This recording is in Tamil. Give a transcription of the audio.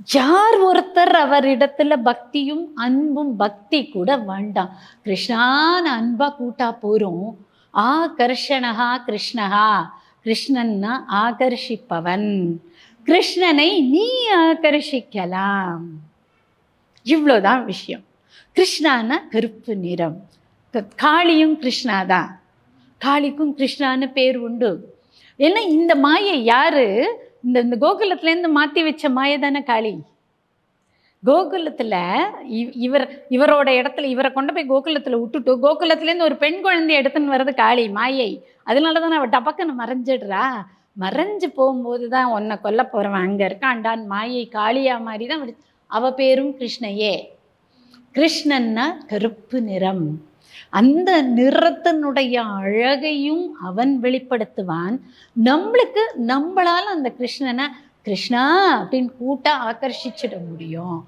யார் ஒருத்தர் அவரிடத்துல பக்தியும் அன்பும், பக்தி கூட வேண்டாம், கிருஷ்ணான்னு அன்பா கூட்டா போறோம். ஆகர்ஷணகா கிருஷ்ணகா, கிருஷ்ணன்னா ஆகர்ஷிப்பவன், கிருஷ்ணனை நீ ஆகர்ஷிக்கலாம். இவ்வளோதான் விஷயம். கிருஷ்ணான்னா கருப்பு நிறம். காளியும் கிருஷ்ணா தான். காளிக்கும் கிருஷ்ணான்னு பேர் உண்டு. ஏன்னா இந்த மாயை யாரு? இந்த கோகுலத்துலேருந்து மாற்றி வச்ச மாயை தானே காளி. கோகுலத்தில் இவரோட இடத்துல இவரை கொண்டு போய் கோகுலத்தில் விட்டுட்டு கோகுலத்துலேருந்து ஒரு பெண் குழந்தைய எடுத்துன்னு வர்றது காளி மாயை. அதனால தானே அவள் டபக்குன்னு மறைஞ்சிடுறா. மறைஞ்சு போகும்போது தான் உன்னை கொல்ல போகிறவன் அங்கே இருக்காண்டான் மாயை காளியா மாதிரி தான் அவள் பேரும் கிருஷ்ணையே. கிருஷ்ணன்னா கருப்பு நிறம். அந்த நிறத்தினுடைய அழகையும் அவன் வெளிப்படுத்துவான். நம்மளுக்கு நம்மளால் அந்த கிருஷ்ணனை கிருஷ்ணா அப்படின்னு கூட்ட ஆகர்ஷிச்சிட முடியும்.